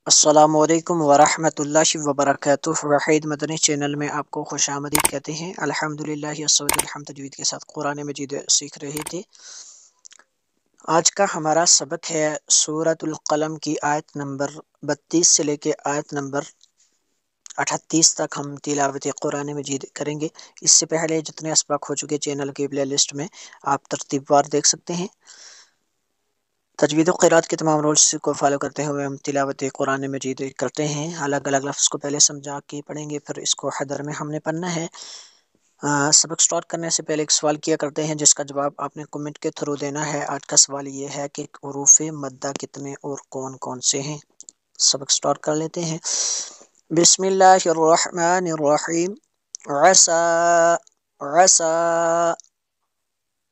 السلام علیکم ورحمۃ اللہ وبرکاتہ۔ وحید مدنی چینل میں آپ کو خوش آمدید کہتے ہیں۔ الحمدللہ الحمد تجوید کے ساتھ قرآن مجید سیکھ رہے تھے۔ آج کا ہمارا سبق ہے سورۃ القلم کی آیت نمبر 32 سے لے کے آیت نمبر 38 تک ہم تلاوت قرآن مجید کریں گے۔ اس سے پہلے جتنے اسباق ہو چکے چینل کی پلے لسٹ میں آپ ترتیب وار دیکھ سکتے ہیں۔ تجوید و قرات کے تمام رولز کو فالو کرتے ہوئے ہم تلاوت قرآن مجید کرتے ہیں۔ الگ الگ لفظ کو پہلے سمجھا کے پڑھیں گے، پھر اس کو حدر میں ہم نے پڑھنا ہے۔ سبق سٹارٹ کرنے سے پہلے ایک سوال کیا کرتے ہیں جس کا جواب آپ نے کمنٹ کے تھرو دینا ہے۔ آج کا سوال یہ ہے کہ حروف مدہ کتنے اور کون کون سے ہیں؟ سبق سٹارٹ کر لیتے ہیں۔ بسم اللہ الرحمن الرحیم۔ عسى عسى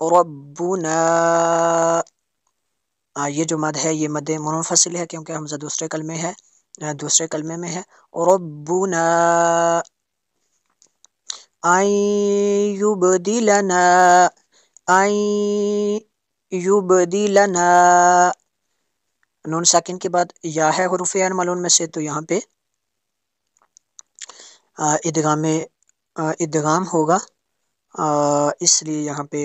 ربنا، یہ جو مد ہے یہ مد منفصل ہے کیونکہ حمزہ دوسرے کلمے میں ہے۔ ربنا ان یبدلنا، ان یبدلنا، نون ساکن کے بعد یا ہے حروف ملون میں سے، تو یہاں پہ ادغام ہوگا، اس لیے یہاں پہ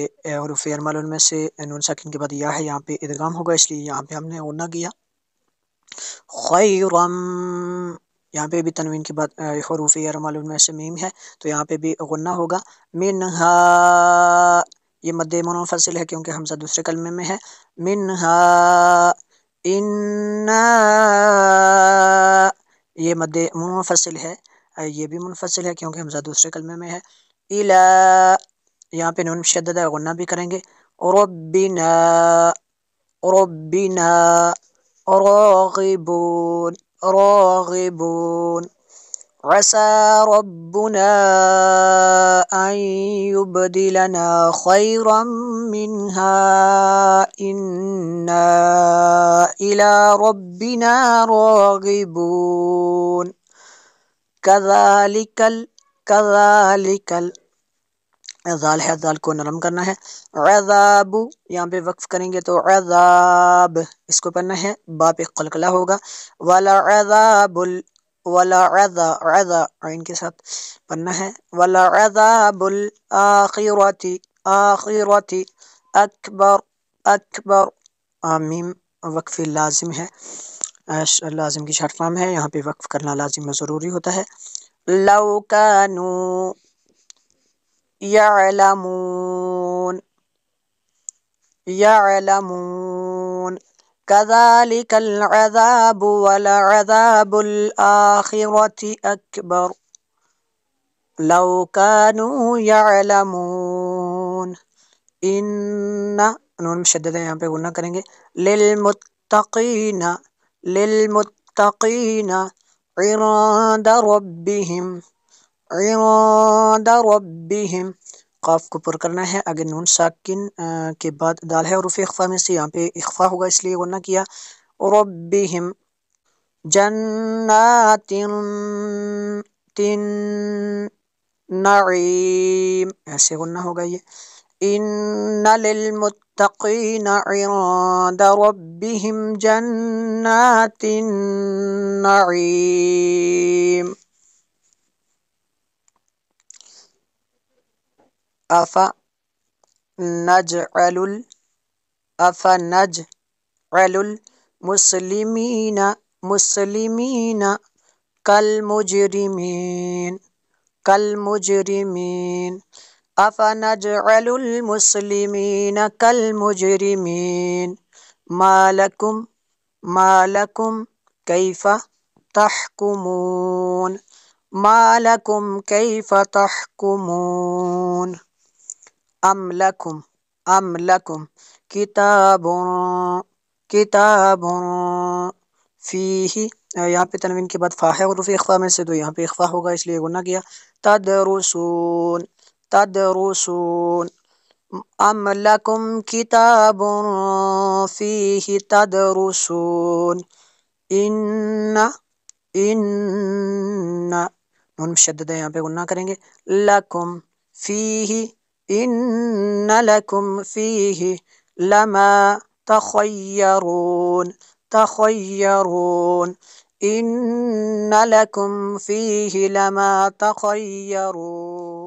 حروف ملون میں سے نون ساکن کے بعد یا ہے، یہاں پہ ادغام ہوگا، اس لیے یہاں پہ ہم نے غنہ کیا۔ خیرم، یہاں پہ بھی تنوین کے بعد حروف ملون میں سے میم ہے تو یہاں پہ بھی غنہ ہوگا۔ منہا، یہ مد منفصل ہے کیونکہ حمزہ دوسرے کلمے میں ہے۔ منہا، انا، یہ مد منفصل ہے، یہ بھی منفصل ہے کیونکہ حمزہ دوسرے کلمے میں ہے۔ الا، یہاں پہ نون مشدد ہے، غنہ بھی کریں گے۔ ربنا، ربنا، راغبون، راغبون، عسى ربنا أن يبدلنا خيرا منها إنا إلى ربنا راغبون، كذلك ذال ہے، ذال کو نرم کرنا ہے۔ عذاب، یہاں پہ وقف کریں گے تو عذاب اس کو پڑھنا ہے، با پہ قلقلہ ہوگا۔ ولا عذاب، ولا عذا عین کے ساتھ پڑھنا ہے۔ ولا عذاب الآخرۃ، آخرۃ اکبر، اکبر، میم وقف لازم ہے، لازم کی شارٹ فارم ہے، یہاں پہ وقف کرنا لازم ضروری ہوتا ہے۔ لو کانوا یعلمون، یعلمون، كذلك العذاب ولعذاب الآخرة أكبر لو كانوا يعلمون۔ ان، نون مشدد ہے، یہاں پہ غنہ کریں گے۔ للمتقین، للمتقین عند ربهم، عند ربهم، قاف کو پر کرنا ہے، اگر نون ساکن کے بعد دال ہے حروف اخفا میں سے، یہاں پہ اخفا ہوگا اس لیے غنہ کیا۔ ربهم جنات تن نعیم، ایسے غنہ ہوگا یہ۔ ان للمتقین عند ربهم جنات النعیم۔ افنجعل المسلمین، مسلمین کالمجرمین، کالمجرمین، افنجعل المسلمین کالمجرمین، ما لکم، ما لکم کیف تحکمون، ما لکم کیف تحکمون۔ ام لکم، ام لکم کتاب، کتاب فیہ، یہاں پہ تنوین کے بعد فا ہے حروف اخفا میں سے تو یہاں پہ اخفا ہوگا اس لیے غنہ کیا۔ تدرسون، تدرسون، ام لکم کتاب فیہ تدرسون۔ ان، ان، نون مشدد ہے، یہاں پہ غنہ کریں گے۔ لکم فیہ، ان لکم فیہ لما تخیرون، تخیرون، إن لكم فيه لما تخيرون